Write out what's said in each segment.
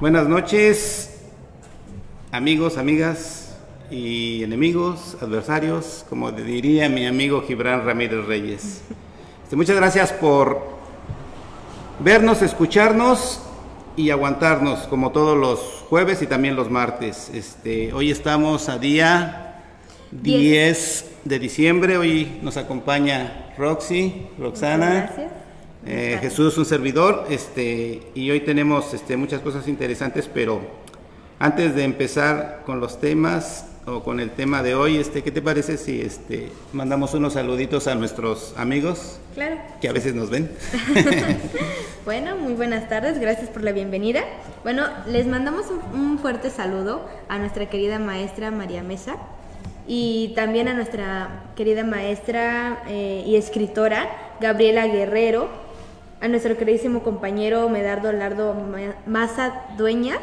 Buenas noches, amigos, amigas y enemigos, adversarios, como diría mi amigo Gibran Ramírez Reyes. Muchas gracias por vernos, escucharnos y aguantarnos como todos los jueves y también los martes. Hoy estamos a día 10 de diciembre, hoy nos acompaña Roxana. Jesús, un servidor, y hoy tenemos muchas cosas interesantes, pero antes de empezar con los temas o con el tema de hoy, ¿qué te parece si mandamos unos saluditos a nuestros amigos? Claro. Que a veces nos ven. Bueno, muy buenas tardes, gracias por la bienvenida. Bueno, les mandamos un fuerte saludo a nuestra querida maestra María Mesa y también a nuestra querida maestra y escritora Gabriela Guerrero, a nuestro queridísimo compañero Medardo Lardo Maza Dueñas,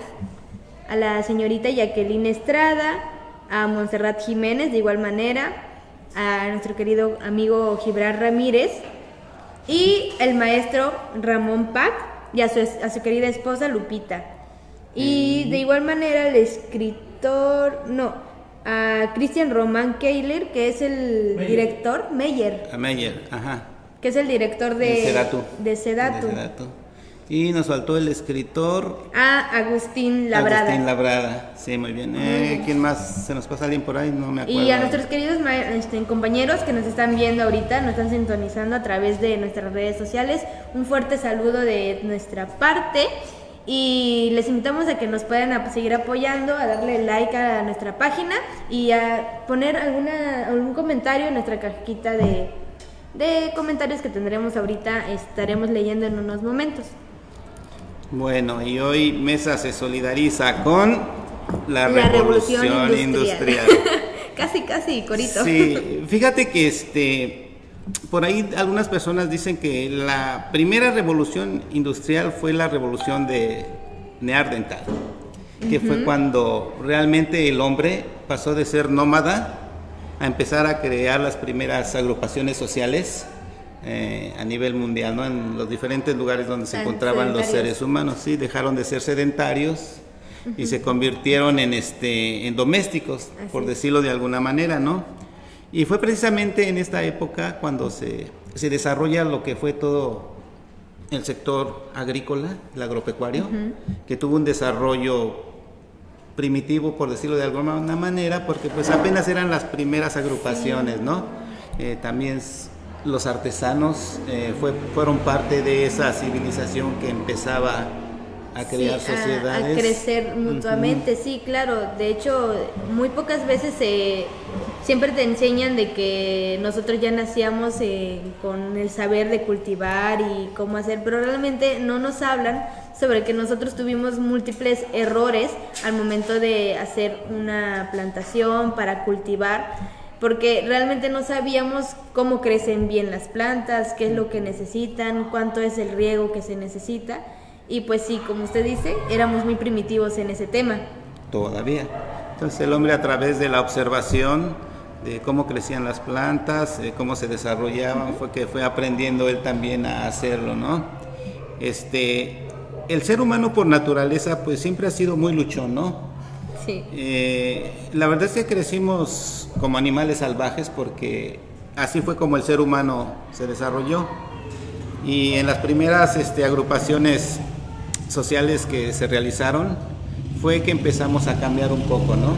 a la señorita Jacqueline Estrada, a Montserrat Jiménez de igual manera, a nuestro querido amigo Gibran Ramírez y el maestro Ramón Pac y a su querida esposa Lupita. Y de igual manera el escritor, a Cristian Román Keiler, que es el director, Meyer. A Meyer, ajá. Que es el director de Sedatu. Y nos faltó el escritor... Agustín Labrada. Agustín Labrada, sí, muy bien. ¿Quién más? ¿Se nos pasa alguien por ahí? No me acuerdo. Y a nuestros queridos compañeros que nos están viendo ahorita, nos están sintonizando a través de nuestras redes sociales, un fuerte saludo de nuestra parte. Y les invitamos a que nos puedan seguir apoyando, a darle like a nuestra página y a poner algún comentario en nuestra cajita de comentarios que tendremos ahorita, estaremos leyendo en unos momentos. Bueno, y hoy Mesa se solidariza con la revolución industrial. Casi, corito. Sí, fíjate que por ahí algunas personas dicen que la primera revolución industrial fue la revolución de Neandertal, que fue cuando realmente el hombre pasó de ser nómada a empezar a crear las primeras agrupaciones sociales a nivel mundial, ¿no? En los diferentes lugares donde se encontraban los seres humanos, sí, dejaron de ser sedentarios y se convirtieron en domésticos, por decirlo de alguna manera, ¿no? Y fue precisamente en esta época cuando se desarrolla lo que fue todo el sector agrícola, el agropecuario, que tuvo un desarrollo primitivo, por decirlo de alguna manera, porque pues apenas eran las primeras agrupaciones, ¿no? También los artesanos fueron parte de esa civilización que empezaba a crear sociedades. A crecer mutuamente, sí, claro. De hecho, muy pocas veces siempre te enseñan de que nosotros ya nacíamos con el saber de cultivar y cómo hacer, pero realmente no nos hablan sobre que nosotros tuvimos múltiples errores al momento de hacer una plantación para cultivar, porque realmente no sabíamos cómo crecen bien las plantas, qué es lo que necesitan, cuánto es el riego que se necesita, y pues sí, como usted dice, éramos muy primitivos en ese tema. Todavía. Entonces el hombre, a través de la observación de cómo crecían las plantas, cómo se desarrollaban, fue aprendiendo él también a hacerlo, ¿no? El ser humano por naturaleza pues siempre ha sido muy luchón, ¿no? Sí. La verdad es que crecimos como animales salvajes porque así fue como el ser humano se desarrolló. Y en las primeras agrupaciones sociales que se realizaron fue que empezamos a cambiar un poco, ¿no?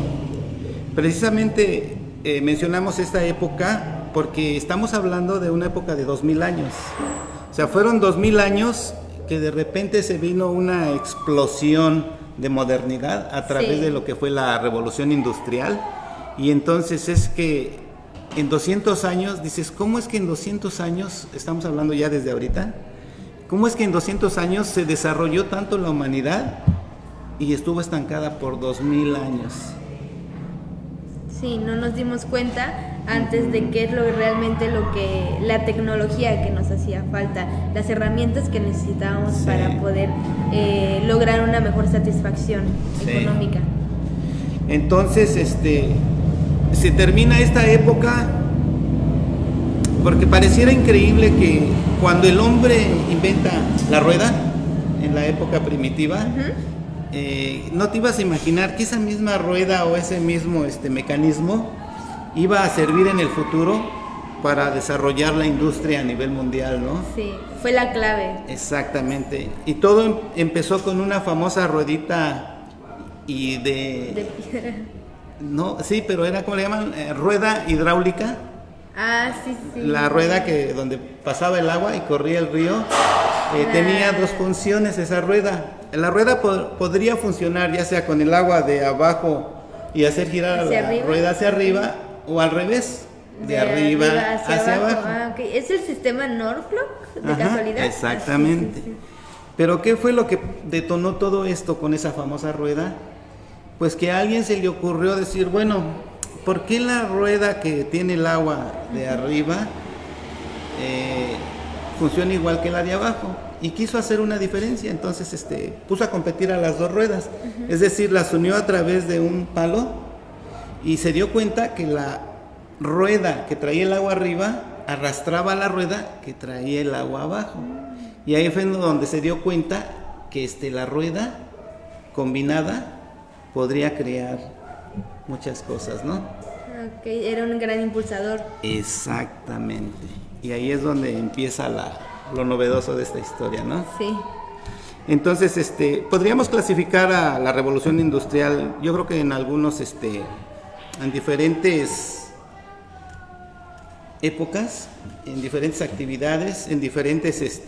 Precisamente mencionamos esta época porque estamos hablando de una época de 2000 años. O sea, fueron 2000 años que de repente se vino una explosión de modernidad a través de lo que fue la revolución industrial, y entonces es que en 200 años, dices, ¿cómo es que en 200 años, estamos hablando ya desde ahorita, cómo es que en 200 años se desarrolló tanto la humanidad y estuvo estancada por 2000 años? Sí, no nos dimos cuenta antes de qué es realmente la tecnología que nos hacía falta, las herramientas que necesitábamos para poder lograr una mejor satisfacción económica. Entonces, se termina esta época porque pareciera increíble que cuando el hombre inventa la rueda en la época primitiva, no te ibas a imaginar que esa misma rueda o ese mismo mecanismo iba a servir en el futuro para desarrollar la industria a nivel mundial, ¿no? Sí, fue la clave. Exactamente. Y todo empezó con una famosa ruedita y De piedra. No, sí, pero era, ¿cómo le llaman? Rueda hidráulica. Ah, sí, sí. La rueda que donde pasaba el agua y corría el río. Tenía dos funciones esa rueda. La rueda podría funcionar ya sea con el agua de abajo y hacer girar ¿Hacia la arriba? rueda hacia arriba o al revés, de arriba hacia abajo. Ah, ok. ¿Es el sistema Norfolk de Ajá, casualidad? exactamente. Ah, sí, sí, sí. Pero ¿qué fue lo que detonó todo esto con esa famosa rueda? Pues que a alguien se le ocurrió decir, bueno, ¿por qué la rueda que tiene el agua de arriba funciona igual que la de abajo? Y quiso hacer una diferencia, entonces puso a competir a las dos ruedas, es decir, las unió a través de un palo y se dio cuenta que la rueda que traía el agua arriba arrastraba la rueda que traía el agua abajo. Y ahí fue donde se dio cuenta que la rueda combinada podría crear muchas cosas, ¿no? Ok, era un gran impulsador. Exactamente. Y ahí es donde empieza lo novedoso de esta historia, ¿no? Sí. Entonces, podríamos clasificar a la revolución industrial, yo creo que en algunos, en diferentes épocas, en diferentes actividades, en diferentes,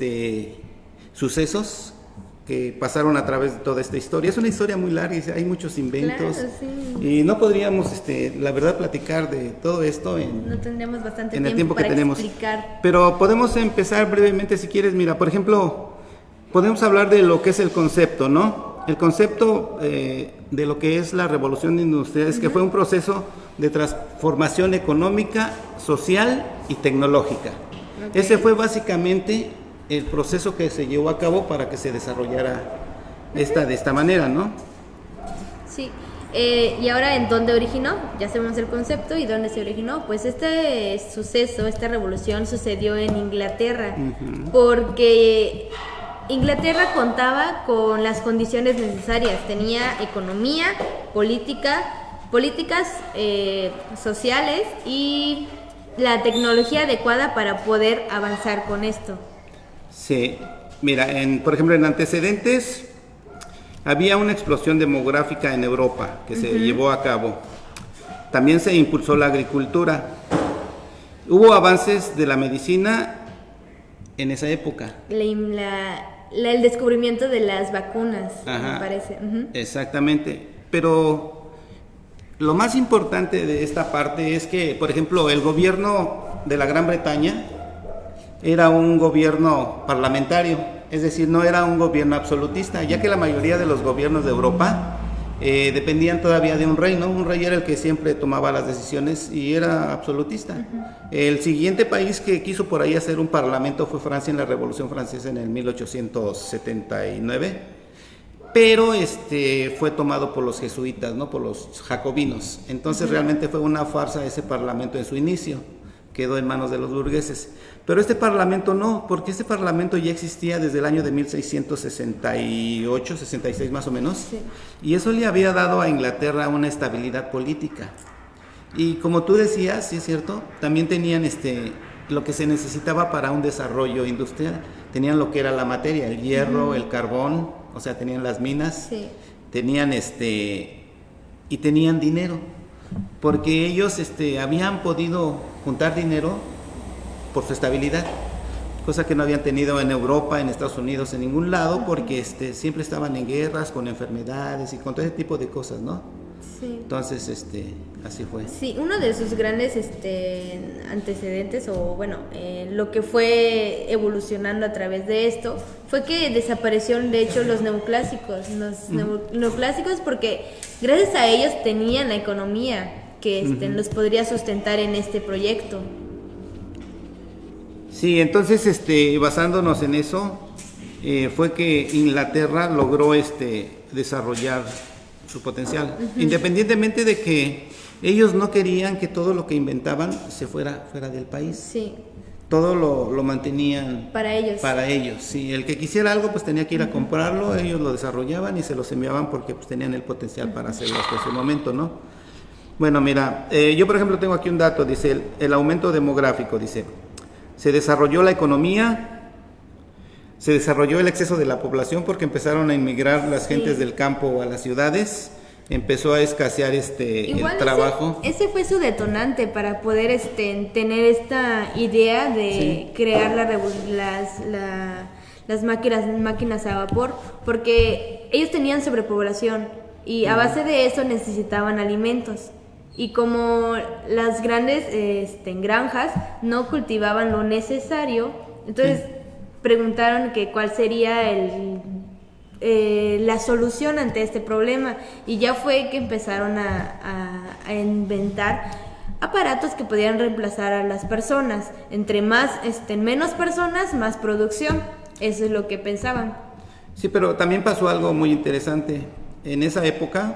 sucesos que pasaron a través de toda esta historia. Es una historia muy larga, hay muchos inventos. Claro, sí. Y no podríamos, la verdad, platicar de todo esto No tendríamos bastante en el tiempo que para tenemos. explicar. Pero podemos empezar brevemente si quieres. Mira, por ejemplo, podemos hablar de lo que es el concepto, ¿no? El concepto de lo que es la revolución industrial es que fue un proceso de transformación económica, social y tecnológica. Okay. Ese fue básicamente el proceso que se llevó a cabo para que se desarrollara de esta manera, ¿no? Sí. Y ahora, ¿en dónde originó? Ya sabemos el concepto y dónde se originó. Pues este suceso, esta revolución sucedió en Inglaterra, porque Inglaterra contaba con las condiciones necesarias. Tenía economía, políticas sociales y la tecnología adecuada para poder avanzar con esto. Sí, mira, por ejemplo, en antecedentes había una explosión demográfica en Europa que se llevó a cabo. También se impulsó la agricultura. Hubo avances de la medicina en esa época. El descubrimiento de las vacunas, me parece. Exactamente. Pero lo más importante de esta parte es que, por ejemplo, el gobierno de la Gran Bretaña era un gobierno parlamentario, es decir, no era un gobierno absolutista, ya que la mayoría de los gobiernos de Europa dependían todavía de un rey, ¿no? Un rey era el que siempre tomaba las decisiones y era absolutista. El siguiente país que quiso por ahí hacer un parlamento fue Francia en la Revolución Francesa en el 1879, pero fue tomado por los jesuitas, ¿no? Por los jacobinos. Entonces realmente fue una farsa ese parlamento en su inicio, quedó en manos de los burgueses. Pero este parlamento no, porque este parlamento ya existía desde el año de 1668, 66 más o menos, sí. Y eso le había dado a Inglaterra una estabilidad política. Y como tú decías, sí es cierto, también tenían lo que se necesitaba para un desarrollo industrial. Tenían lo que era la materia, el hierro, el carbón, o sea, tenían las minas, sí. Tenían y tenían dinero, porque ellos habían podido juntar dinero por su estabilidad, cosa que no habían tenido en Europa, en Estados Unidos, en ningún lado, porque siempre estaban en guerras, con enfermedades y con todo ese tipo de cosas, ¿no? Sí. Entonces, así fue. Sí, uno de sus grandes antecedentes, o bueno, lo que fue evolucionando a través de esto, fue que desaparecieron de hecho los neoclásicos, neoclásicos, porque gracias a ellos tenían la economía que los podría sustentar en este proyecto. Sí, entonces, basándonos en eso, fue que Inglaterra logró desarrollar su potencial, independientemente de que ellos no querían que todo lo que inventaban se fuera del país. Sí. todo lo mantenían para ellos. Para ellos, sí. El que quisiera algo, pues tenía que ir a comprarlo, ellos lo desarrollaban y se los enviaban porque pues tenían el potencial para hacerlo hasta ese momento, ¿no? Bueno, mira, yo por ejemplo tengo aquí un dato, dice el aumento demográfico, dice, se desarrolló la economía, se desarrolló el exceso de la población porque empezaron a inmigrar las gentes del campo a las ciudades, empezó a escasear Igual el trabajo. Ese fue su detonante para poder tener esta idea de crear las máquinas a vapor, porque ellos tenían sobrepoblación y a base de eso necesitaban alimentos. Y como las grandes granjas no cultivaban lo necesario, entonces preguntaron que cuál sería la solución ante este problema, y ya fue que empezaron a inventar aparatos que podían reemplazar a las personas. Entre menos personas, más producción. Eso es lo que pensaban. Sí, pero también pasó algo muy interesante. En esa época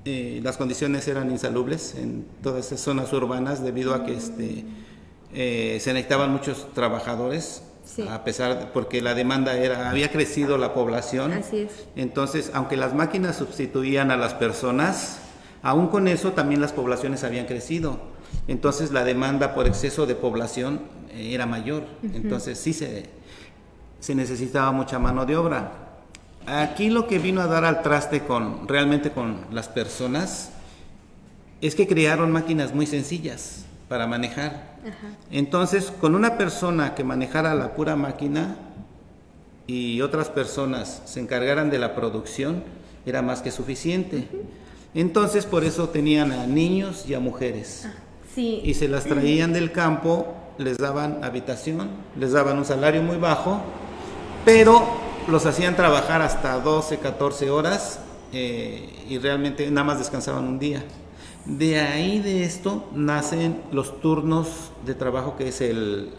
las condiciones eran insalubres en todas esas zonas urbanas debido a que se necesitaban muchos trabajadores. Sí. A pesar, porque la demanda había crecido la población. Así es. Entonces, aunque las máquinas sustituían a las personas, aún con eso también las poblaciones habían crecido. Entonces la demanda por exceso de población era mayor. Entonces sí se necesitaba mucha mano de obra. Aquí lo que vino a dar al traste realmente con las personas es que crearon máquinas muy sencillas para manejar. Ajá. Entonces, con una persona que manejara la pura máquina y otras personas se encargaran de la producción, era más que suficiente. Entonces, por eso tenían a niños y a mujeres. Sí. Y se las traían del campo, les daban habitación, les daban un salario muy bajo, pero los hacían trabajar hasta 12, 14 horas y realmente nada más descansaban un día. De ahí de esto nacen los turnos de trabajo, que es el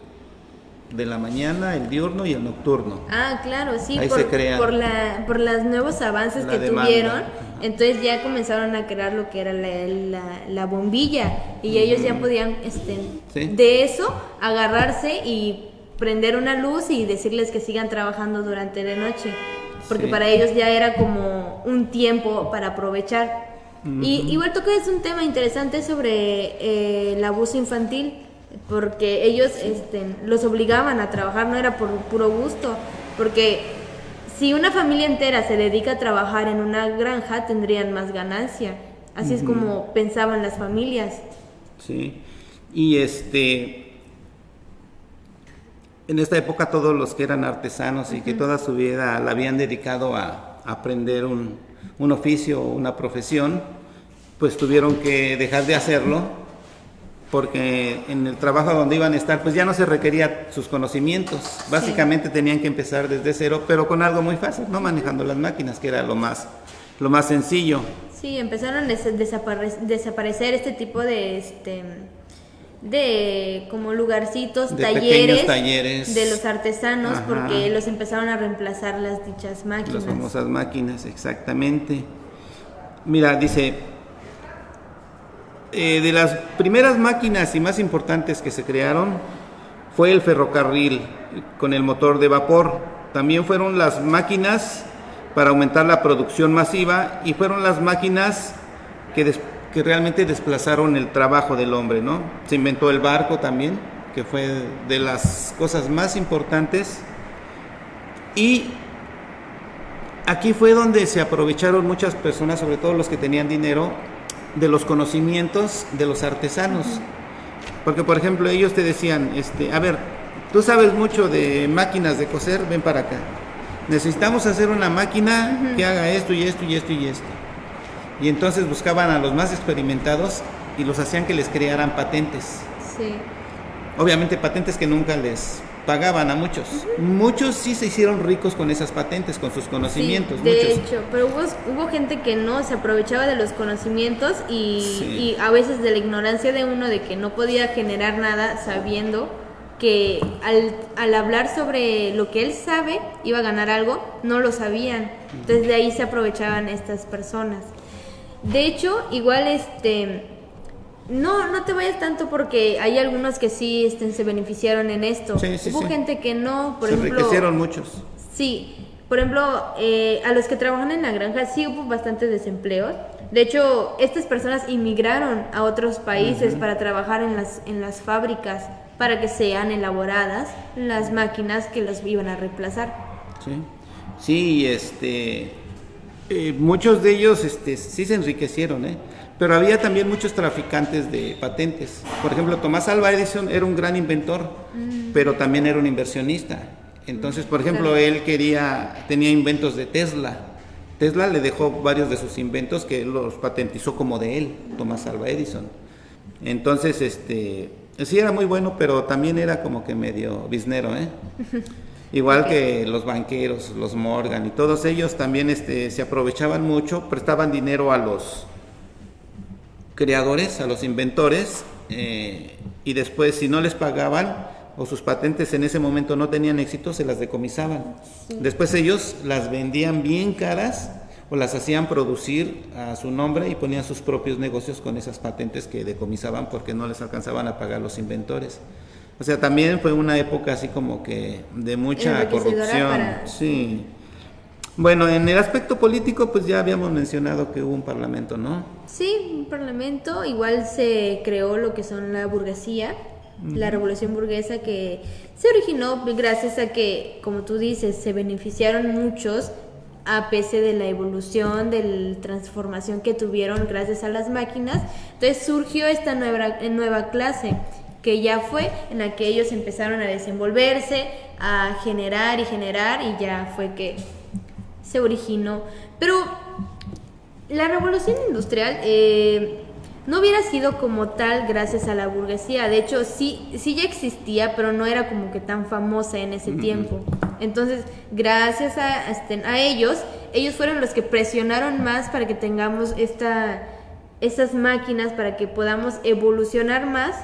de la mañana, el diurno y el nocturno. Ah, claro, sí, ahí por los nuevos avances que demanda tuvieron. Entonces ya comenzaron a crear lo que era la bombilla, y ellos ya podían de eso agarrarse y prender una luz y decirles que sigan trabajando durante la noche, porque para ellos ya era como un tiempo para aprovechar. Y igual es un tema interesante sobre el abuso infantil, porque ellos los obligaban a trabajar, no era por puro gusto, porque si una familia entera se dedica a trabajar en una granja, tendrían más ganancia. Así es como pensaban las familias. Sí, y en esta época todos los que eran artesanos y que toda su vida la habían dedicado a aprender un oficio o una profesión, pues tuvieron que dejar de hacerlo, porque en el trabajo donde iban a estar pues ya no se requería sus conocimientos. Básicamente tenían que empezar desde cero, pero con algo muy fácil, no manejando las máquinas, que era lo más sencillo. Sí, empezaron a desaparecer este tipo de como lugarcitos, talleres de los artesanos. Ajá. Porque los empezaron a reemplazar las dichas máquinas. Las famosas máquinas, exactamente. Mira, dice, de las primeras máquinas y más importantes que se crearon fue el ferrocarril con el motor de vapor. También fueron las máquinas para aumentar la producción masiva, y fueron las máquinas que realmente desplazaron el trabajo del hombre, ¿no? Se inventó el barco también, que fue de las cosas más importantes, y aquí fue donde se aprovecharon muchas personas, sobre todo los que tenían dinero, de los conocimientos de los artesanos. Porque, por ejemplo, ellos te decían, a ver, tú sabes mucho de máquinas de coser, ven para acá. Necesitamos hacer una máquina que haga esto y esto y esto y esto. Y entonces buscaban a los más experimentados y los hacían que les crearan patentes. Sí. Obviamente patentes que nunca les pagaban a muchos. Muchos sí se hicieron ricos con esas patentes, con sus conocimientos. Sí, de hecho, pero hubo gente que no se aprovechaba de los conocimientos y a veces de la ignorancia de uno, de que no podía generar nada sabiendo que al hablar sobre lo que él sabe iba a ganar algo, no lo sabían. Entonces de ahí se aprovechaban estas personas. De hecho, igual no te vayas tanto porque hay algunos que sí se beneficiaron en esto. Sí, Hubo gente que no, por se ejemplo. enriquecieron muchos. Sí, por ejemplo, a los que trabajan en la granja sí hubo bastantes desempleos. De hecho, estas personas inmigraron a otros países para trabajar en las fábricas para que sean elaboradas las máquinas que los iban a reemplazar. Sí, muchos de ellos sí se enriquecieron, pero había también muchos traficantes de patentes. Por ejemplo, Tomás Alva Edison era un gran inventor, pero también era un inversionista. Entonces, por ejemplo, él tenía inventos de Tesla. Tesla le dejó varios de sus inventos que él los patentizó como de él, Tomás Alva Edison. Entonces, sí era muy bueno, pero también era como que medio biznero, Igual que los banqueros, los Morgan y todos ellos también se aprovechaban mucho, prestaban dinero a los creadores, a los inventores, y después si no les pagaban o sus patentes en ese momento no tenían éxito, se las decomisaban. Sí. Después ellos las vendían bien caras o las hacían producir a su nombre y ponían sus propios negocios con esas patentes que decomisaban porque no les alcanzaban a pagar los inventores. O sea, también fue una época así como que de mucha corrupción. Sí. Bueno, en el aspecto político, pues ya habíamos mencionado que hubo un parlamento, ¿no? Sí, un parlamento. Igual se creó lo que son la burguesía, la revolución burguesa, que se originó gracias a que, como tú dices, se beneficiaron muchos a pesar de la evolución, de la transformación que tuvieron gracias a las máquinas. Entonces surgió esta nueva clase, que ya fue en la que ellos empezaron a desenvolverse, a generar y ya fue que se originó. Pero la revolución industrial no hubiera sido como tal gracias a la burguesía. De hecho, sí ya existía, pero no era como que tan famosa en ese tiempo. Entonces, gracias a ellos fueron los que presionaron más para que tengamos estas máquinas, para que podamos evolucionar más.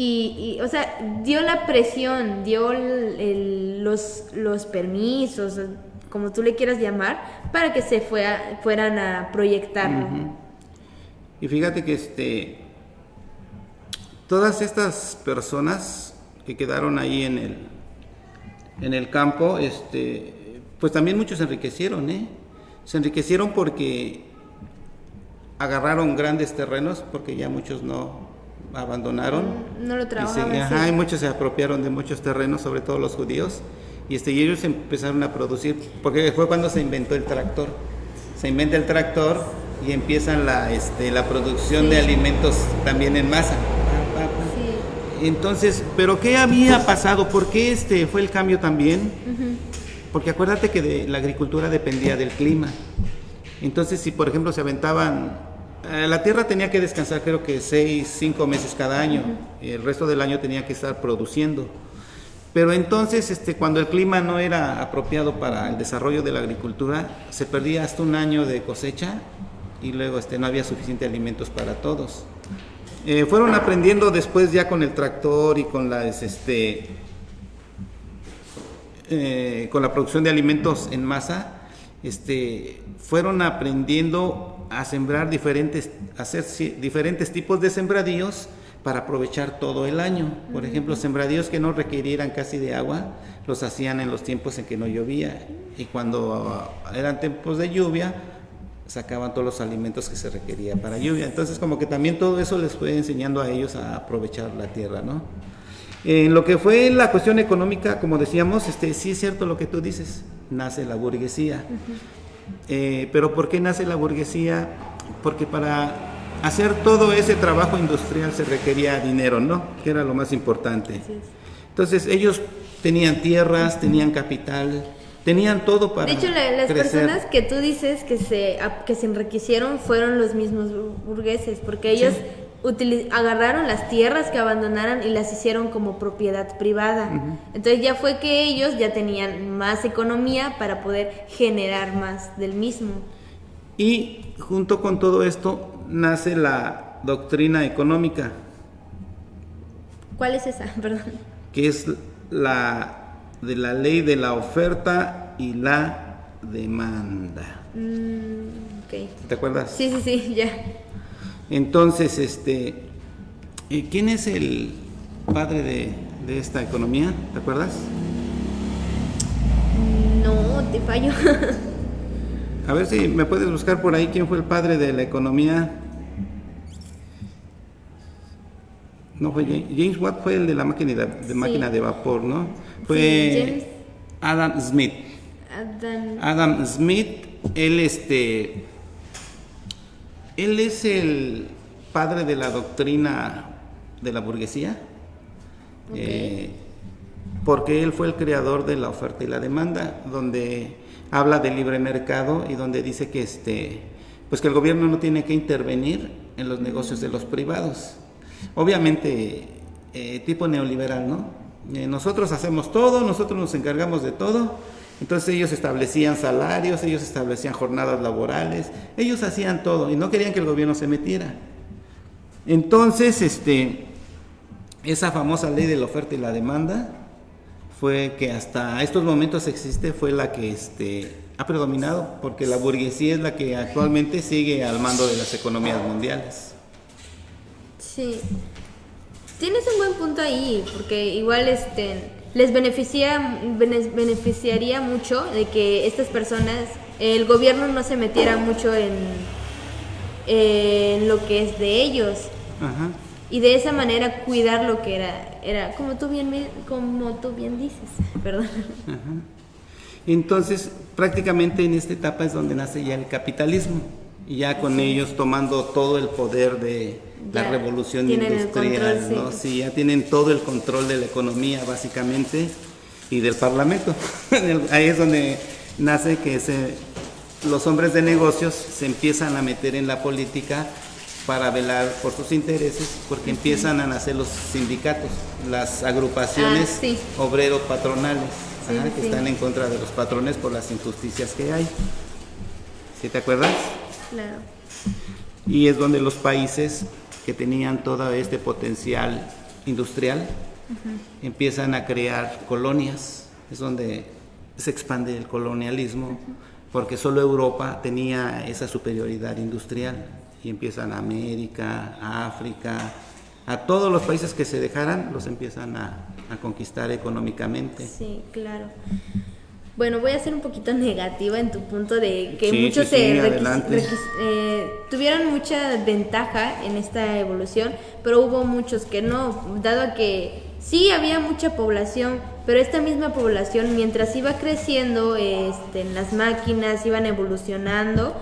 Y o sea, dio la presión, dio los permisos, como tú le quieras llamar, para que se fueran a proyectarlo. Y fíjate que todas estas personas que quedaron ahí en el campo, pues también muchos se enriquecieron, Se enriquecieron porque agarraron grandes terrenos, porque ya muchos no abandonaron. No lo trabajaban. Y muchos se apropiaron de muchos terrenos, sobre todo los judíos, y ellos empezaron a producir, porque fue cuando se inventó el tractor. Se inventa el tractor y empiezan la producción de alimentos también en masa. Entonces, ¿pero qué había pasado? ¿Por qué fue el cambio también? Porque acuérdate que la agricultura dependía del clima. Entonces, si por ejemplo se aventaban, la tierra tenía que descansar creo que 6-5 meses cada año, y el resto del año tenía que estar produciendo. Pero entonces, cuando el clima no era apropiado para el desarrollo de la agricultura, se perdía hasta un año de cosecha y luego no había suficiente alimentos para todos. Fueron aprendiendo después ya con el tractor y con con la producción de alimentos en masa, fueron aprendiendo a sembrar hacer diferentes tipos de sembradíos para aprovechar todo el año. Por ejemplo, sembradíos que no requirieran casi de agua, los hacían en los tiempos en que no llovía, y cuando eran tiempos de lluvia, sacaban todos los alimentos que se requería para lluvia. Entonces, como que también todo eso les fue enseñando a ellos a aprovechar la tierra, ¿no? En lo que fue la cuestión económica, como decíamos, sí es cierto lo que tú dices, nace la burguesía. Pero ¿por qué nace la burguesía? Porque para hacer todo ese trabajo industrial se requería dinero, ¿no? Que era lo más importante. Entonces ellos tenían tierras, tenían capital, tenían todo para crecer. De hecho, las personas que tú dices que se enriquecieron fueron los mismos burgueses, porque ellos agarraron las tierras que abandonaron y las hicieron como propiedad privada. Entonces ya fue que ellos ya tenían más economía para poder generar más del mismo. Y junto con todo esto nace la doctrina económica. ¿Cuál es esa? Perdón. Que es la de la ley de la oferta y la demanda. Okay. ¿Te acuerdas? Sí, ya. Entonces, ¿quién es el padre de esta economía? ¿Te acuerdas? No, te fallo. A ver si me puedes buscar por ahí quién fue el padre de la economía. No fue James Watt, fue el de la máquina de vapor, ¿no? Fue Sí, James Adam Smith. Adam Smith, él es el padre de la doctrina de la burguesía, Ok. porque él fue el creador de la oferta y la demanda, donde habla del libre mercado y donde dice que pues que el gobierno no tiene que intervenir en los negocios de los privados. Obviamente, tipo neoliberal, ¿no? Nosotros hacemos todo, nosotros nos encargamos de todo. Entonces ellos establecían salarios, ellos establecían jornadas laborales, ellos hacían todo y no querían que el gobierno se metiera. Entonces, esa famosa ley de la oferta y la demanda fue que hasta estos momentos existe, fue la que ha predominado, porque la burguesía es la que actualmente sigue al mando de las economías mundiales. Sí. Tienes un buen punto ahí, porque igual les beneficiaría mucho de que estas personas, el gobierno no se metiera mucho en lo que es de ellos. Ajá. Y de esa manera cuidar lo que era como tú bien dices, perdón. Ajá. Entonces, prácticamente en esta etapa es donde nace ya el capitalismo, y ya con ellos tomando todo el poder de la Ya revolución tienen industrial, el control, ¿no? sí. Sí, ya tienen todo el control de la economía básicamente y del parlamento. Ahí es donde nace que los hombres de negocios se empiezan a meter en la política para velar por sus intereses, porque empiezan a nacer los sindicatos, las agrupaciones Sí. obrero-patronales, Sí, que sí. están en contra de los patrones por las injusticias que hay. ¿Sí te acuerdas? Claro. Y es donde los países que tenían todo este potencial industrial empiezan a crear colonias. Es donde se expande el colonialismo, porque solo Europa tenía esa superioridad industrial, y empiezan a América, a África, a todos los países que se dejaran, los empiezan a conquistar económicamente. Sí, claro. Bueno, voy a ser un poquito negativa en tu punto de que Sí, muchos sí, sí, adelante. tuvieron mucha ventaja en esta evolución, pero hubo muchos que no, dado a que sí había mucha población, pero esta misma población, mientras iba creciendo, las máquinas iban evolucionando,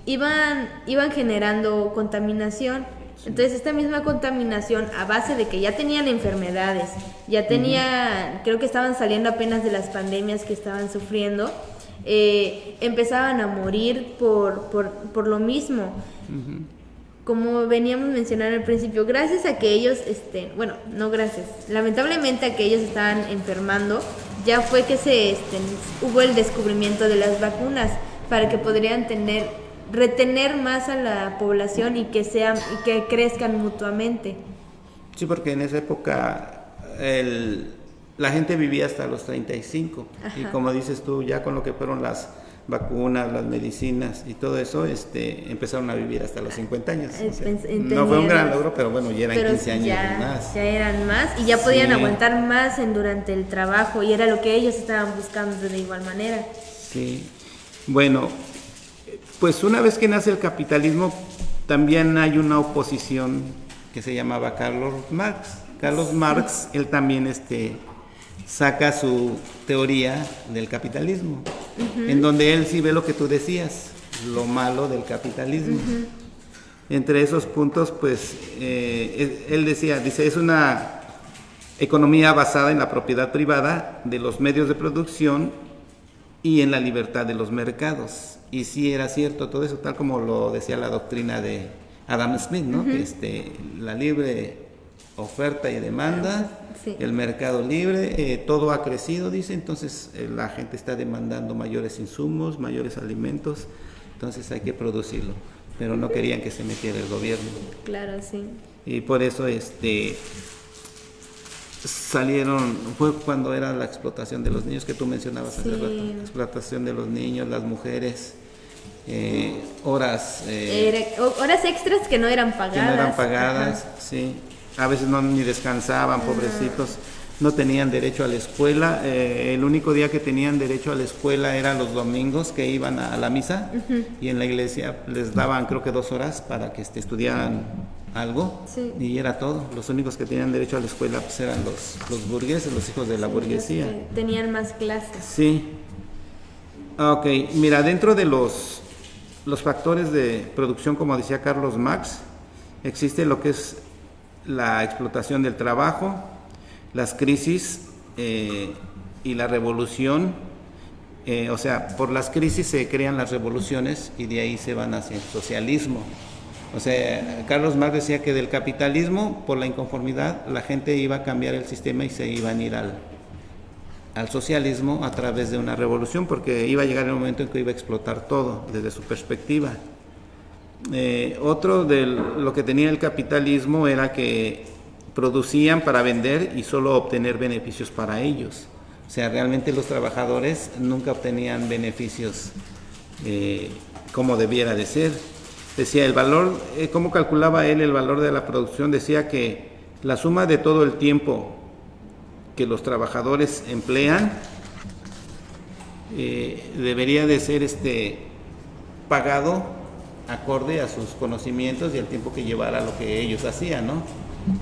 iban generando contaminación. Entonces esta misma contaminación, a base de que ya tenían enfermedades, ya tenían, creo que estaban saliendo apenas de las pandemias que estaban sufriendo, empezaban a morir por lo mismo. Como veníamos mencionando al principio, gracias a que ellos, bueno, no gracias, lamentablemente a que ellos estaban enfermando, ya fue que hubo el descubrimiento de las vacunas para que podrían retener más a la población y que crezcan mutuamente. Sí, porque en esa época la gente vivía hasta los 35. Ajá. Y como dices tú, ya con lo que fueron las vacunas, las medicinas y todo eso, empezaron a vivir hasta los 50 años. O sea, no fue un gran logro, pero bueno, ya eran 15 años más. Ya eran más y ya podían Sí. aguantar más durante el trabajo, y era lo que ellos estaban buscando de igual manera. Sí. Bueno, pues una vez que nace el capitalismo, también hay una oposición que se llamaba Carlos Marx. Carlos Marx, él también saca su teoría del capitalismo, en donde él sí ve lo que tú decías, lo malo del capitalismo. Entre esos puntos, pues, él dice, es una economía basada en la propiedad privada de los medios de producción y en la libertad de los mercados. Y sí era cierto todo eso, tal como lo decía la doctrina de Adam Smith, ¿no? Que la libre oferta y demanda, Sí. el mercado libre, todo ha crecido, dice, entonces la gente está demandando mayores insumos, mayores alimentos, entonces hay que producirlo, pero no querían que se metiera el gobierno. Claro, sí. Y por eso fue cuando era la explotación de los niños que tú mencionabas hace Sí. rato, la explotación de los niños, las mujeres, horas horas extras que no eran pagadas. Que no eran pagadas, Ajá. sí. A veces no ni descansaban, pobrecitos. No tenían derecho a la escuela. El único día que tenían derecho a la escuela eran los domingos, que iban a la misa, y en la iglesia les daban creo que 2 horas para que estudiaran algo, Sí. y era todo. Los únicos que tenían derecho a la escuela pues eran los burgueses, los hijos de la burguesía. Los que tenían más clases. Sí. Ok, mira, dentro de los factores de producción, como decía Carlos Marx, existe lo que es la explotación del trabajo, las crisis y la revolución. O sea, por las crisis se crean las revoluciones y de ahí se van hacia el socialismo. O sea, Carlos Marx decía que del capitalismo, por la inconformidad, la gente iba a cambiar el sistema y se iban a ir al socialismo a través de una revolución, porque iba a llegar el momento en que iba a explotar todo desde su perspectiva. Otro de lo que tenía el capitalismo era que producían para vender y solo obtener beneficios para ellos. O sea, realmente los trabajadores nunca obtenían beneficios como debiera de ser. Decía el valor, ¿cómo calculaba él el valor de la producción? Decía que la suma de todo el tiempo que los trabajadores emplean debería de ser pagado acorde a sus conocimientos y al tiempo que llevara lo que ellos hacían, ¿no?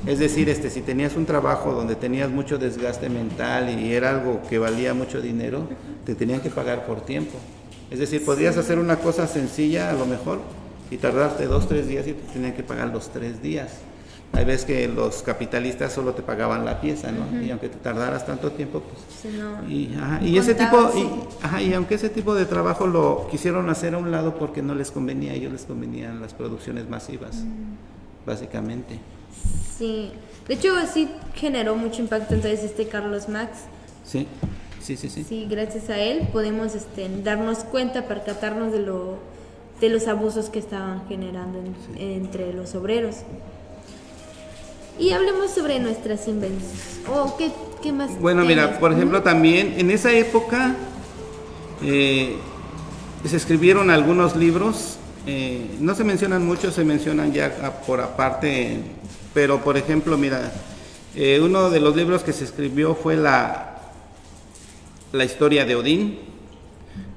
Es decir, si tenías un trabajo donde tenías mucho desgaste mental y era algo que valía mucho dinero, te tenían que pagar por tiempo. Es decir, podrías hacer una cosa sencilla a lo mejor y tardarte 2-3 días y te tenían que pagar los 3 días. Hay veces que los capitalistas solo te pagaban la pieza, ¿no? Y aunque te tardaras tanto tiempo, pues... Sí, no, y ese tipo, y aunque ese tipo de trabajo lo quisieron hacer a un lado porque no les convenía, a ellos les convenían las producciones masivas, básicamente. Sí, de hecho sí generó mucho impacto entonces Carlos Marx. Sí. Sí, gracias a él podemos darnos cuenta, percatarnos de los abusos que estaban generando entre los obreros. Y hablemos sobre nuestras invenciones. ¿Qué más? Bueno, tienes? mira, por ejemplo, también en esa época se escribieron algunos libros. No se mencionan muchos, se mencionan ya por aparte. Pero, por ejemplo, mira, uno de los libros que se escribió fue la historia de Odín,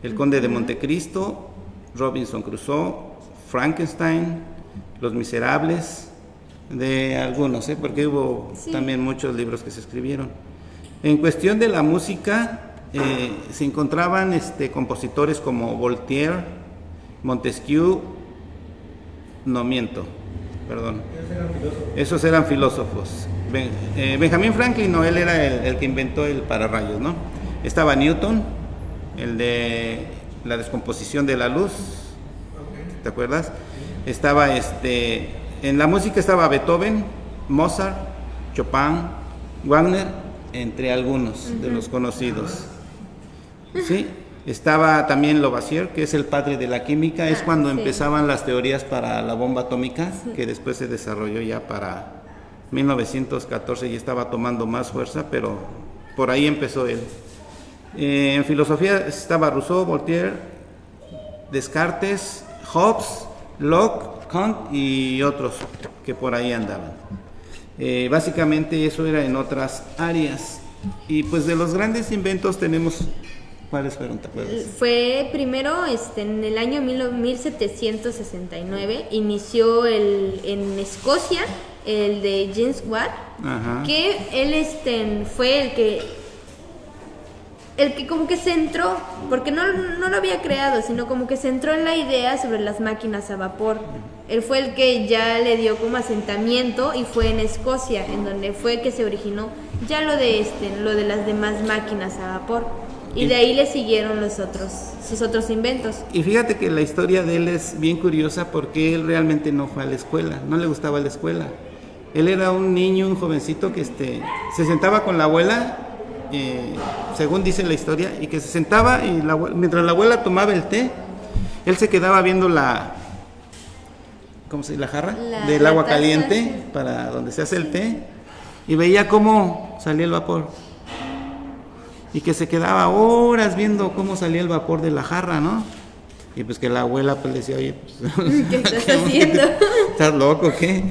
el Conde de Montecristo, Robinson Crusoe, Frankenstein, Los Miserables, de algunos, porque hubo también muchos libros que se escribieron. En cuestión de la música, se encontraban compositores como Voltaire, Montesquieu, esos eran filósofos. Benjamin Franklin, no, él era el que inventó el pararrayos, ¿no? Estaba Newton, el de la descomposición de la luz, ¿te acuerdas? Estaba en la música estaba Beethoven, Mozart, Chopin, Wagner, entre algunos de los conocidos. Sí, estaba también Lavoisier, que es el padre de la química, es cuando empezaban las teorías para la bomba atómica, que después se desarrolló ya para 1914 y estaba tomando más fuerza, pero por ahí empezó él. En filosofía estaba Rousseau, Voltaire, Descartes, Hobbes, Locke, Kant y otros que por ahí andaban. Básicamente eso era en otras áreas. Y pues de los grandes inventos tenemos... ¿Cuáles fueron? ¿Te acuerdas? Fue primero en el año 1769, inició en Escocia el de James Watt. Ajá. Que él fue el que como que se centró, porque no lo había creado, sino como que se centró en la idea sobre las máquinas a vapor. Él fue el que ya le dio como asentamiento y fue en Escocia, en donde fue que se originó ya lo de las demás máquinas a vapor. Y de ahí le siguieron sus otros inventos. Y fíjate que la historia de él es bien curiosa porque él realmente no fue a la escuela, no le gustaba la escuela. Él era un niño, un jovencito que se sentaba con la abuela, según dice la historia, y que se sentaba y mientras la abuela tomaba el té, él se quedaba viendo la jarra del agua taza, caliente, para donde se hace el té, y veía cómo salía el vapor. Y que se quedaba horas viendo cómo salía el vapor de la jarra, ¿no? Y pues que la abuela pues le decía, oye, pues, ¿Qué estás haciendo? ¿Estás loco qué?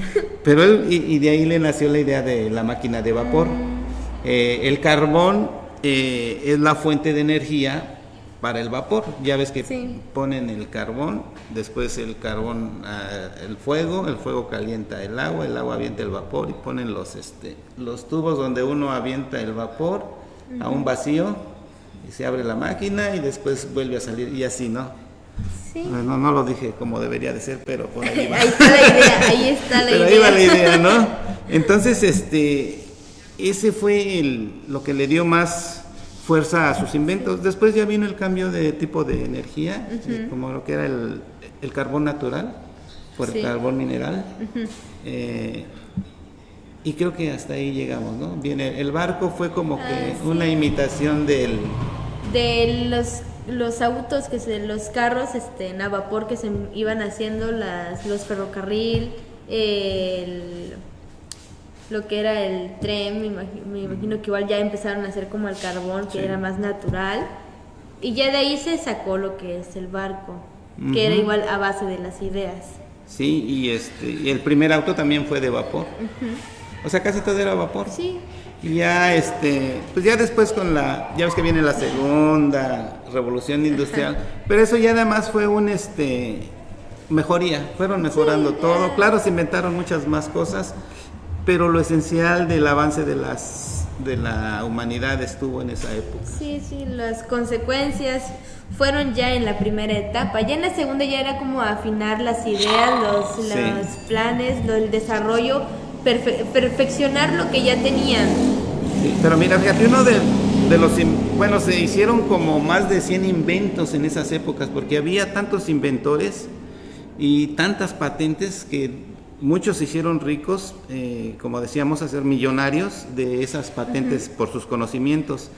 Pero él, y de ahí le nació la idea de la máquina de vapor. El carbón es la fuente de energía para el vapor. Ya ves que Sí. ponen el carbón, después el carbón, el fuego calienta el agua avienta el vapor y ponen los tubos donde uno avienta el vapor a un vacío y se abre la máquina y después vuelve a salir y así, ¿no? Sí. No lo dije como debería de ser, pero por ahí va. Ahí está la idea, ahí está la Pero idea. ahí va la idea, ¿no? Entonces, ese fue lo que le dio más fuerza a sus inventos. Después ya vino el cambio de tipo de energía, como lo que era el carbón natural, por el carbón mineral. Y creo que hasta ahí llegamos, ¿no? Viene el barco fue como que una imitación del... De los autos, los carros a vapor que se iban haciendo, los ferrocarril, lo que era el tren, me imagino que igual ya empezaron a hacer como el carbón, que era más natural, y ya de ahí se sacó lo que es el barco, que era igual a base de las ideas. Sí, y el primer auto también fue de vapor. O sea, casi todo era vapor. Sí. Y ya, pues ya después ya ves que viene la segunda revolución industrial, pero eso ya además fue mejoría, fueron mejorando todo. Claro, se inventaron muchas más cosas, pero lo esencial del avance de la humanidad estuvo en esa época. Sí, las consecuencias fueron ya en la primera etapa. Ya en la segunda ya era como afinar las ideas, los planes, el desarrollo, perfeccionar lo que ya tenían. Sí, pero mira, fíjate, uno de los... se hicieron como más de 100 inventos en esas épocas, porque había tantos inventores y tantas patentes que muchos se hicieron ricos, como decíamos, a ser millonarios de esas patentes por sus conocimientos.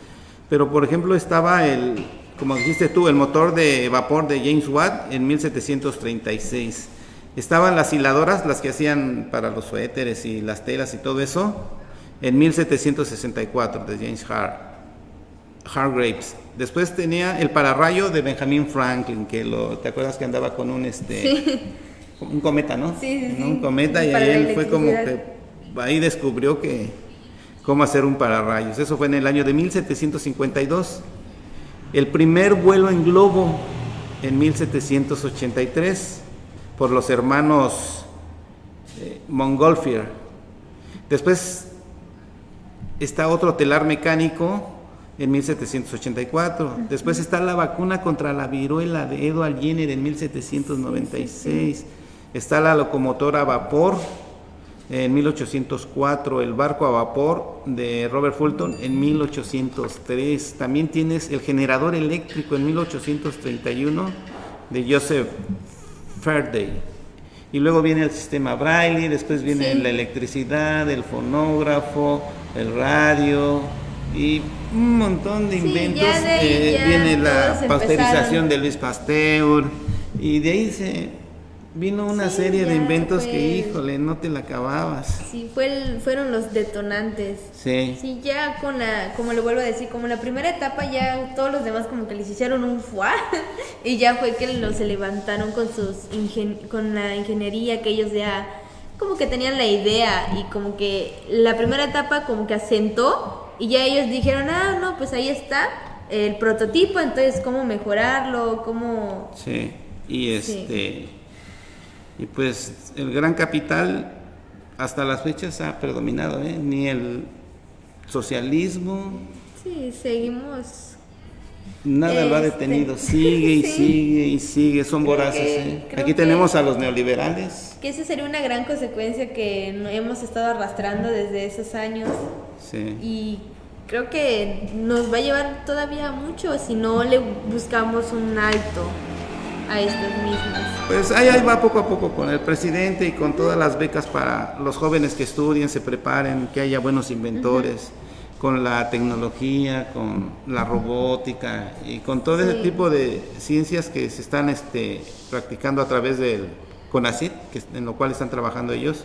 Pero, por ejemplo, estaba como dijiste tú, el motor de vapor de James Watt en 1736. Estaban las hiladoras, las que hacían para los suéteres y las telas y todo eso, en 1764, de James Hargreaves. Después tenía el pararrayo de Benjamin Franklin, ¿te acuerdas que andaba con un cometa, ¿no? Sí. Un cometa, y ahí él fue como que ahí descubrió cómo hacer un pararrayos. Eso fue en el año de 1752. El primer vuelo en globo en 1783 por los hermanos Montgolfier. Después está otro telar mecánico en 1784. Después está la vacuna contra la viruela de Edward Jenner en 1796. Está la locomotora a vapor en 1804, el barco a vapor de Robert Fulton en 1803. También tienes el generador eléctrico en 1831 de Joseph Faraday. Y luego viene el sistema Braille, después viene la electricidad, el fonógrafo, el radio y un montón de inventos. Viene la pasteurización de Luis Pasteur y de ahí vino una serie de inventos que, híjole, no te la acababas. Sí, fueron los detonantes. Sí, ya como le vuelvo a decir, como la primera etapa ya todos los demás como que les hicieron un fuá y ya fue que se levantaron con la ingeniería, que ellos ya como que tenían la idea y como que la primera etapa como que asentó y ya ellos dijeron, no, pues ahí está el prototipo, entonces cómo mejorarlo, cómo... Sí, y pues el gran capital hasta las fechas ha predominado, ni el socialismo. Sí, seguimos. Nada lo ha detenido, sigue y sigue y sigue, son voraces. Aquí tenemos a los neoliberales. Que esa sería una gran consecuencia que hemos estado arrastrando desde esos años. Sí. Y creo que nos va a llevar todavía mucho si no le buscamos un alto a estas mismas. Pues ahí va poco a poco con el presidente y con todas las becas para los jóvenes que estudien, se preparen, que haya buenos inventores, con la tecnología, con la robótica y con todo ese tipo de ciencias que se están practicando a través del CONACYT, en lo cual están trabajando ellos.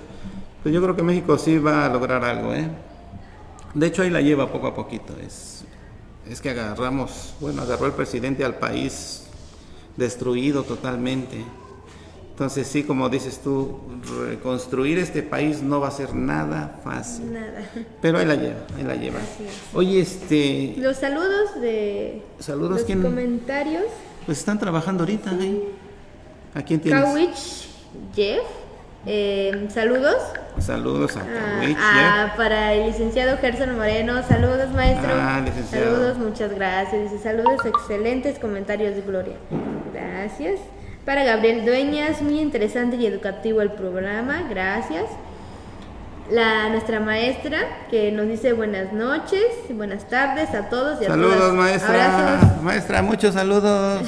Pues yo creo que México sí va a lograr algo, De hecho ahí la lleva poco a poquito. Es que agarró el presidente al país destruido totalmente. Entonces sí, como dices tú, reconstruir este país no va a ser nada fácil. Nada. Pero ahí la lleva. Así es. Oye, Los saludos de ¿saludos los quién? comentarios. Pues están trabajando ahorita, ¿eh? ¿A quién tienes? Kawich Jeff. Saludos. Saludos a Kawich Jeff. Para el licenciado Gerson Moreno. Saludos, maestro. Licenciado. Saludos, muchas gracias. Dice saludos, excelentes comentarios, Gloria. Gracias. Para Gabriel Dueñas, muy interesante y educativo el programa. Gracias. Nuestra maestra que nos dice buenas noches, buenas tardes a todos y a todas. Saludos, maestra. Abrazos. Maestra, muchos saludos.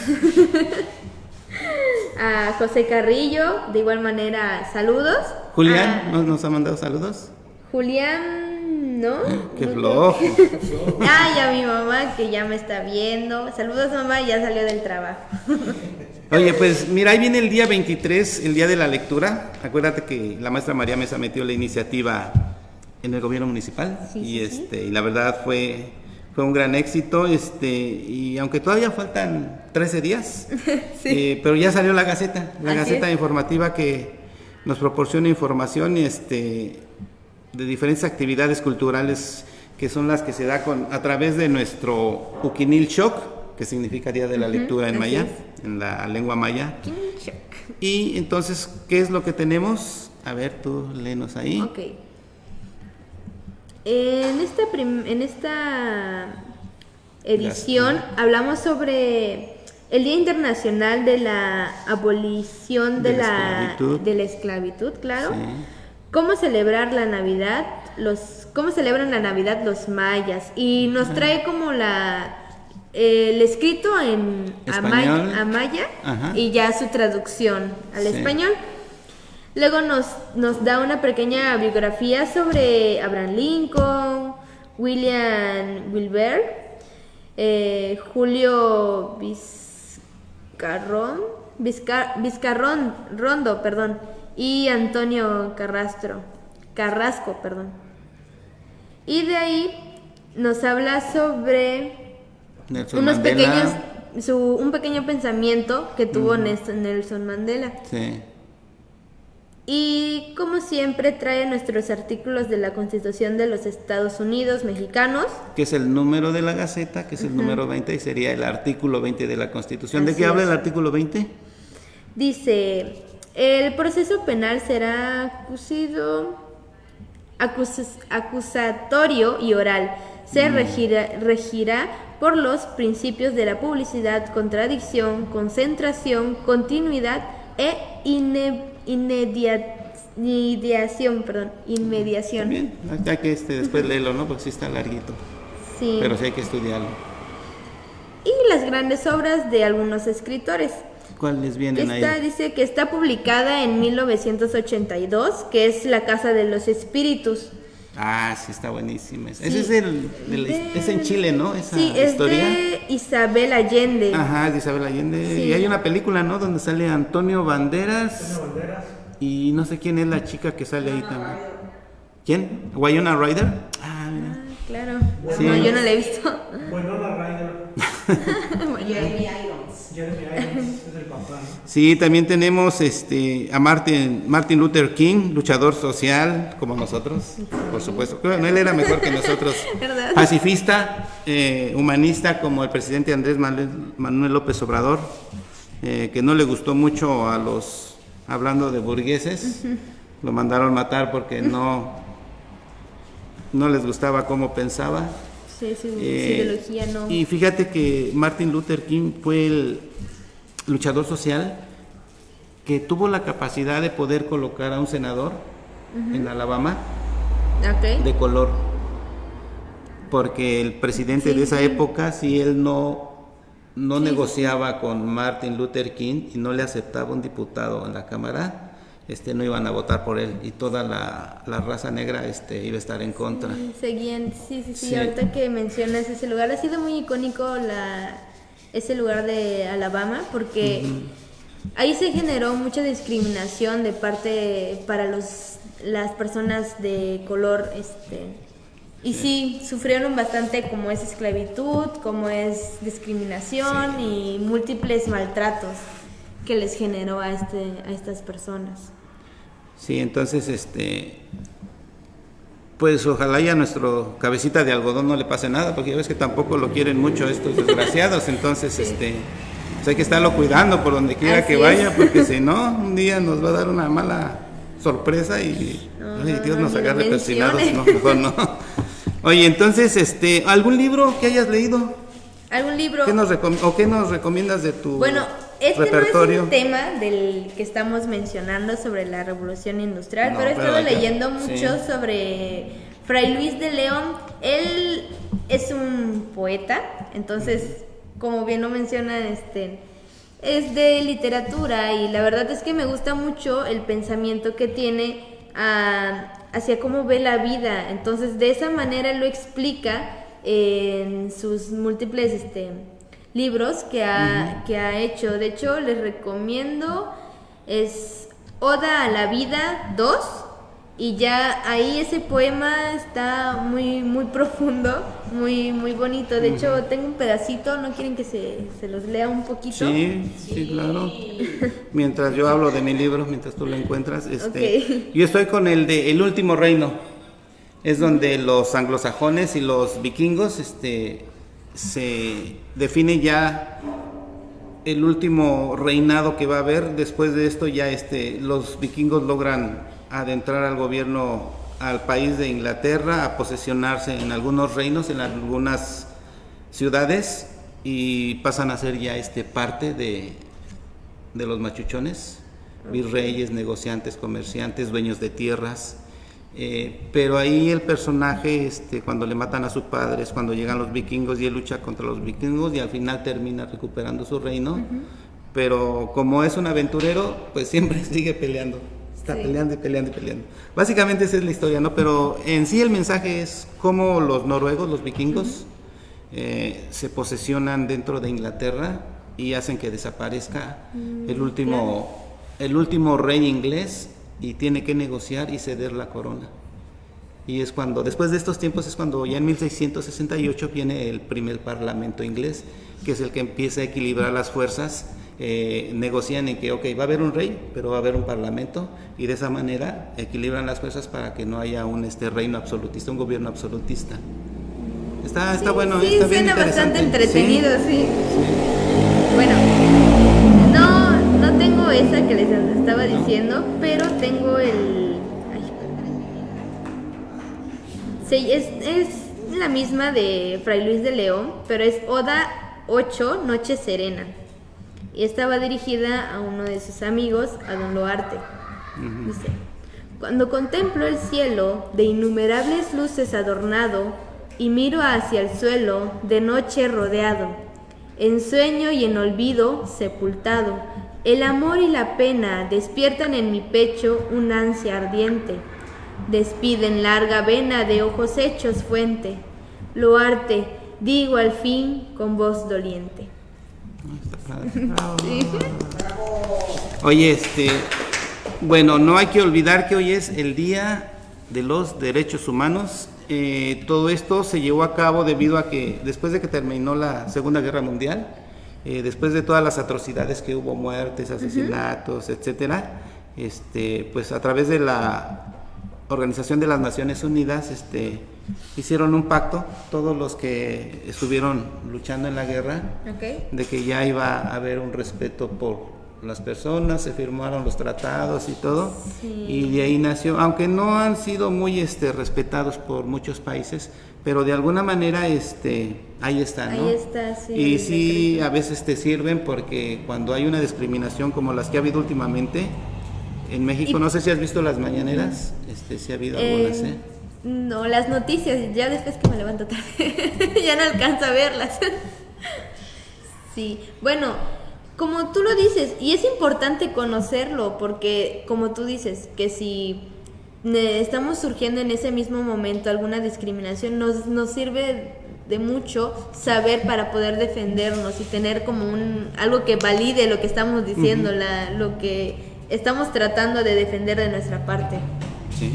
A José Carrillo, de igual manera, saludos. Julián, ¿nos ha mandado saludos? Julián, ¿no? Qué flojo. Ay, a mi mamá que ya me está viendo. Saludos, mamá, ya salió del trabajo. Oye, pues mira, ahí viene el día 23, el día de la lectura. Acuérdate que la maestra María Mesa metió la iniciativa en el gobierno municipal. Sí, y la verdad fue un gran éxito. Y aunque todavía faltan 13 días, Sí. pero ya salió la Gaceta Así es. informativa que nos proporciona información de diferentes actividades culturales que son las que se da a través de nuestro Uquinil Xoc, que significa Día de la Lectura en así maya, es. en la lengua maya. Kinshak. Y entonces, ¿qué es lo que tenemos? A ver, tú léenos ahí. Ok. En esta edición hablamos sobre el Día Internacional de la Abolición de la esclavitud, claro. Sí. Cómo celebrar la Navidad, cómo celebran la Navidad los mayas, y nos trae como el escrito en Español. maya Ajá. y ya su traducción al Sí. español. Luego nos da una pequeña biografía sobre Abraham Lincoln, William Wilber, Julio Vizcarrón Rondo, y Antonio Carrasco. Y de ahí nos habla sobre Nelson Mandela. un pequeño pensamiento que tuvo Nelson Mandela. Sí. Y como siempre trae nuestros artículos de la Constitución de los Estados Unidos mexicanos. Que es el número de la Gaceta, que es el número 20 y sería el artículo 20 de la Constitución. ¿De Así qué habla es. el artículo 20? Dice, el proceso penal será acusatorio y oral. Se regirá por los principios de la publicidad, contradicción, concentración, continuidad e inmediación. Bien, hay que después léelo, ¿no? Porque sí está larguito. Sí. Pero sí hay que estudiarlo. Y las grandes obras de algunos escritores. ¿Cuáles vienen ahí? Esta dice que está publicada en 1982, que es La Casa de los Espíritus. Ah, sí, está buenísima. Sí. Ese es es en Chile, ¿no? Esa Sí, es historia. de Isabel Allende. Ajá, de Isabel Allende. Sí. Y hay una película, ¿no? Donde sale Antonio Banderas. Y no sé quién es la chica que sale ahí también. ¿ Quién? ¿Winona Ryder? Ah, mira. Claro. Sí. No, yo no la he visto. Winona Ryder. Jeremy Irons. Jeremy Irons es el papá, ¿no? Sí, también tenemos a Martin Luther King, luchador social como nosotros, por supuesto. Bueno, él era mejor que nosotros. ¿Verdad? Pacifista, humanista como el presidente Andrés Manuel López Obrador, que no le gustó mucho hablando de burgueses, lo mandaron matar porque no les gustaba cómo pensaba. Sí, su ideología no. Y fíjate que Martin Luther King fue el luchador social que tuvo la capacidad de poder colocar a un senador en Alabama Ok. de color, porque el presidente Sí, de esa sí. época, si él no Sí, negociaba con Martin Luther King y no le aceptaba un diputado en la Cámara, no iban a votar por él, y toda la raza negra iba a estar en contra. Seguían, sí. Sí. Ahorita que mencionas ese lugar, ha sido muy icónico ese lugar de Alabama, porque ahí se generó mucha discriminación de parte para las personas de color Y sí, sufrieron bastante como es esclavitud, como es discriminación y múltiples maltratos que les generó a estas personas. Sí, entonces, pues ojalá ya a nuestro cabecita de algodón no le pase nada, porque ya ves que tampoco lo quieren mucho estos desgraciados, entonces, pues hay que estarlo cuidando por donde quiera Así que vaya, es. porque si no, un día nos va a dar una mala sorpresa y ay, Dios nos ni lo agarre persinados, mencione. no, mejor no. Oye, entonces, ¿algún libro que hayas leído? ¿Algún libro? ¿Qué nos recomiendas de tu Bueno, este repertorio? no es un tema del que estamos mencionando sobre la Revolución Industrial, No, pero he estado pero ya, leyendo mucho sí. sobre Fray Luis de León. Él es un poeta, entonces, como bien lo menciona, es de literatura y la verdad es que me gusta mucho el pensamiento que tiene hacia cómo ve la vida. Entonces, de esa manera lo explica en sus múltiples libros que ha hecho. De hecho, les recomiendo, es Oda a la Vida 2, y ya ahí ese poema está muy, muy profundo, muy, muy bonito. De hecho, tengo un pedacito, ¿no quieren que se los lea un poquito? Sí, claro. Mientras yo hablo de mi libro, mientras tú lo encuentras, Ok. yo estoy con el de El Último Reino. Es donde los anglosajones y los vikingos se define ya el último reinado que va a haber. Después de esto ya los vikingos logran adentrar al gobierno, al país de Inglaterra, a posesionarse en algunos reinos, en algunas ciudades, y pasan a ser ya parte de los machuchones, virreyes, negociantes, comerciantes, dueños de tierras. Pero ahí el personaje, cuando le matan a su padre, es cuando llegan los vikingos y él lucha contra los vikingos y al final termina recuperando su reino. Pero como es un aventurero, pues siempre sigue peleando. Está peleando y peleando y peleando. Básicamente esa es la historia, ¿no? Pero en sí el mensaje es cómo los noruegos, los vikingos, se posesionan dentro de Inglaterra y hacen que desaparezca el último rey inglés, y tiene que negociar y ceder la corona. Y es cuando, después de estos tiempos, es cuando ya en 1668 viene el primer parlamento inglés, que es el que empieza a equilibrar las fuerzas. Negocian en que, va a haber un rey, pero va a haber un parlamento, y de esa manera equilibran las fuerzas para que no haya un reino absolutista, un gobierno absolutista. Está bueno, Sí, está bien suena bastante interesante. entretenido, sí. Bueno, no tengo esa que les estaba diciendo, pero tengo el... Ay, sí, es la misma de Fray Luis de León, pero es Oda 8, Noche Serena. Y estaba dirigida a uno de sus amigos, a don Loarte. Dice: cuando contemplo el cielo de innumerables luces adornado y miro hacia el suelo de noche rodeado, en sueño y en olvido sepultado, el amor y la pena despiertan en mi pecho un ansia ardiente. Despiden larga vena de ojos hechos fuente. Loarte, digo al fin con voz doliente. Oye, bueno, no hay que olvidar que hoy es el Día de los Derechos Humanos. Todo esto se llevó a cabo debido a que después de que terminó la Segunda Guerra Mundial, después de todas las atrocidades que hubo, muertes, asesinatos, etcétera, pues a través de la Organización de las Naciones Unidas, hicieron un pacto, todos los que estuvieron luchando en la guerra, de que ya iba a haber un respeto por las personas, se firmaron los tratados y todo, y de ahí nació, aunque no han sido muy respetados por muchos países, pero de alguna manera ahí están, ¿no? Ahí está, sí. Y sí, a veces te sirven porque cuando hay una discriminación como las que ha habido últimamente en México, no sé si has visto las mañaneras, sí ha habido algunas, No, las noticias, ya después que me levanto tarde, ya no alcanzo a verlas. Sí, bueno, como tú lo dices, y es importante conocerlo, porque como tú dices, que si estamos surgiendo en ese mismo momento alguna discriminación, nos sirve de mucho saber para poder defendernos y tener como algo que valide lo que estamos diciendo, lo que estamos tratando de defender de nuestra parte. Sí.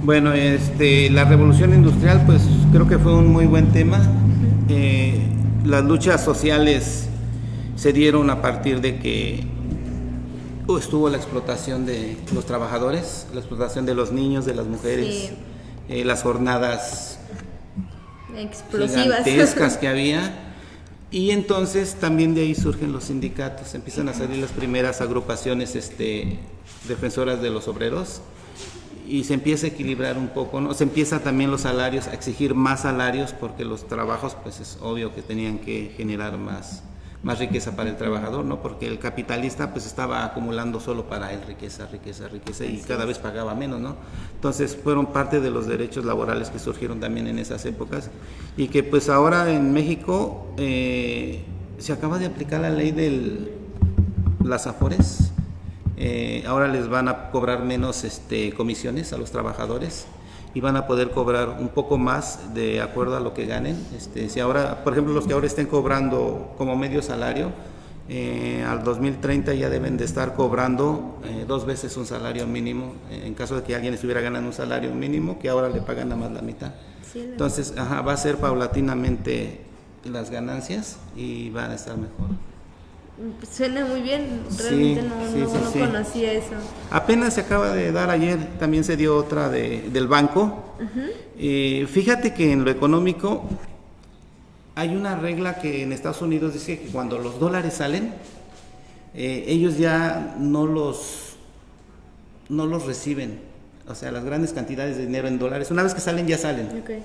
Bueno, la revolución industrial, pues creo que fue un muy buen tema. Las luchas sociales se dieron a partir de que estuvo la explotación de los trabajadores, la explotación de los niños, de las mujeres, las jornadas explosivas gigantescas que había. Y entonces también de ahí surgen los sindicatos, empiezan a salir las primeras agrupaciones defensoras de los obreros y se empieza a equilibrar un poco, ¿no? Se empieza también los salarios, a exigir más salarios porque los trabajos, pues es obvio que tenían que generar más riqueza para el trabajador, ¿no? Porque el capitalista pues estaba acumulando solo para él riqueza y cada vez pagaba menos, ¿no? Entonces fueron parte de los derechos laborales que surgieron también en esas épocas y que pues ahora en México se acaba de aplicar la ley de las Afores. Ahora les van a cobrar menos comisiones a los trabajadores y van a poder cobrar un poco más de acuerdo a lo que ganen. Si ahora, por ejemplo, los que ahora estén cobrando como medio salario, al 2030 ya deben de estar cobrando 2 veces un salario mínimo, en caso de que alguien estuviera ganando un salario mínimo, que ahora le pagan nada más la mitad. Sí, entonces, va a ser paulatinamente las ganancias y van a estar mejor. Suena muy bien, realmente no conocía eso. Apenas se acaba de dar ayer, también se dio otra del banco. Fíjate que en lo económico hay una regla que en Estados Unidos dice que cuando los dólares salen, ellos ya no los reciben, o sea, las grandes cantidades de dinero en dólares, una vez que salen ya salen. Okay.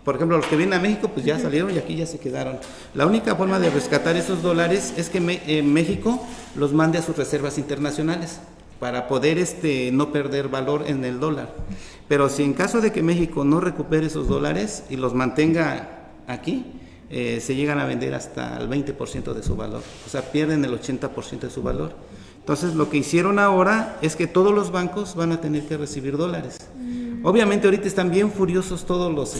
Por ejemplo, los que vienen a México pues ya salieron y aquí ya se quedaron. La única forma de rescatar esos dólares es que México los mande a sus reservas internacionales para poder no perder valor en el dólar. Pero si en caso de que México no recupere esos dólares y los mantenga aquí, se llegan a vender hasta el 20% de su valor. O sea, pierden el 80% de su valor. Entonces, lo que hicieron ahora es que todos los bancos van a tener que recibir dólares. Obviamente ahorita están bien furiosos todos los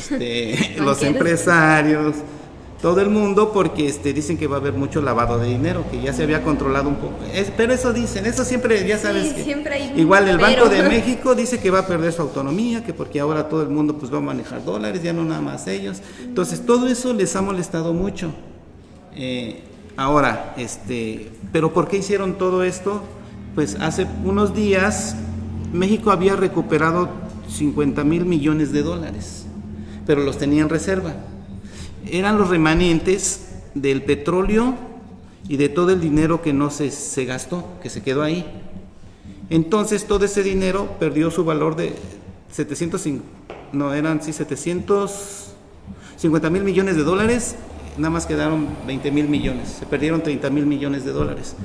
empresarios, todo el mundo, porque dicen que va a haber mucho lavado de dinero, que ya se había controlado un poco. Pero eso dicen, eso siempre, ya sabes, que siempre hay igual el Banco de México dice que va a perder su autonomía, que porque ahora todo el mundo pues va a manejar dólares, ya no nada más ellos. Entonces todo eso les ha molestado mucho. Ahora, pero ¿por qué hicieron todo esto? Pues hace unos días México había recuperado 50,000 millones de dólares, pero los tenía en reserva. Eran los remanentes del petróleo y de todo el dinero que no se gastó, que se quedó ahí. Entonces todo ese dinero perdió su valor de 750,000 millones de dólares, nada más quedaron 20,000 millones, se perdieron 30,000 millones de dólares,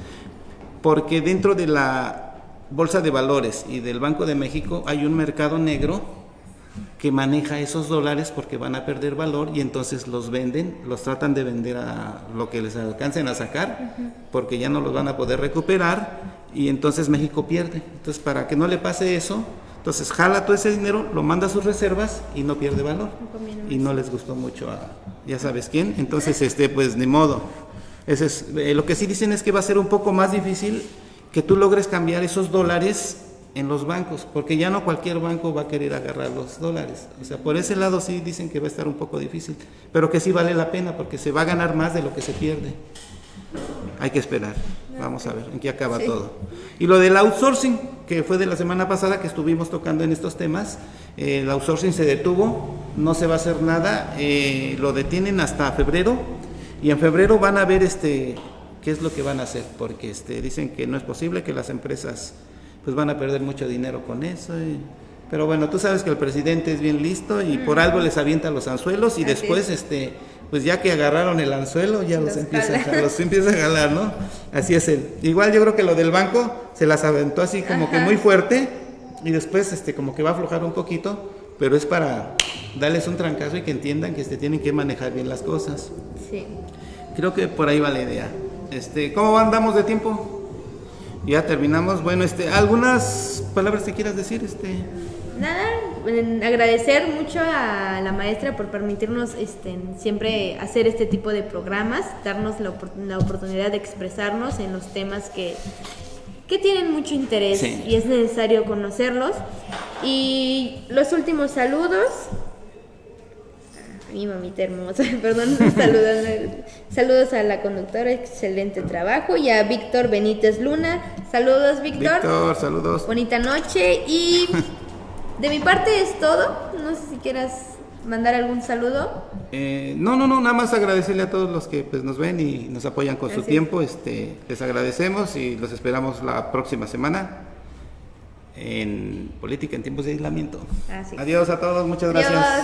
porque dentro de la Bolsa de Valores y del Banco de México hay un mercado negro que maneja esos dólares porque van a perder valor y entonces los venden, los tratan de vender a lo que les alcancen a sacar, porque ya no los van a poder recuperar y entonces México pierde. Entonces, para que no le pase eso, entonces jala todo ese dinero, lo manda a sus reservas y no pierde valor. Y no les gustó mucho a ya sabes quién, entonces pues ni modo. Ese es, lo que sí dicen es que va a ser un poco más difícil que tú logres cambiar esos dólares en los bancos, porque ya no cualquier banco va a querer agarrar los dólares. O sea, por ese lado sí dicen que va a estar un poco difícil, pero que sí vale la pena porque se va a ganar más de lo que se pierde. Hay que esperar, vamos a ver en qué acaba todo. Y lo del outsourcing, que fue de la semana pasada que estuvimos tocando en estos temas, el outsourcing se detuvo, no se va a hacer nada, lo detienen hasta febrero, y en febrero van a ver qué es lo que van a hacer, porque dicen que no es posible, que las empresas pues van a perder mucho dinero con eso. Pero bueno, tú sabes que el presidente es bien listo y por algo les avienta los anzuelos y después pues ya que agarraron el anzuelo ya los empieza a jalar, ¿no? Así es él. Igual yo creo que lo del banco se las aventó así como que muy fuerte y después como que va a aflojar un poquito, pero es para darles un trancazo y que entiendan que tienen que manejar bien las cosas. Sí. Creo que por ahí va la idea. ¿Cómo andamos de tiempo? Ya terminamos. Bueno, ¿algunas palabras que quieras decir? Nada, agradecer mucho a la maestra por permitirnos siempre hacer este tipo de programas, darnos la oportunidad de expresarnos en los temas que tienen mucho interés y es necesario conocerlos. Y los últimos saludos. Mi mamita hermosa, perdón, saludos a la conductora, excelente trabajo, y a Víctor Benítez Luna. Saludos, Víctor. Víctor, saludos. Bonita noche. Y de mi parte es todo. No sé si quieras mandar algún saludo. No, nada más agradecerle a todos los que pues, nos ven y nos apoyan con su tiempo. Les agradecemos y los esperamos la próxima semana en Política en Tiempos de Aislamiento. Así. Adiós a todos, muchas gracias. Adiós.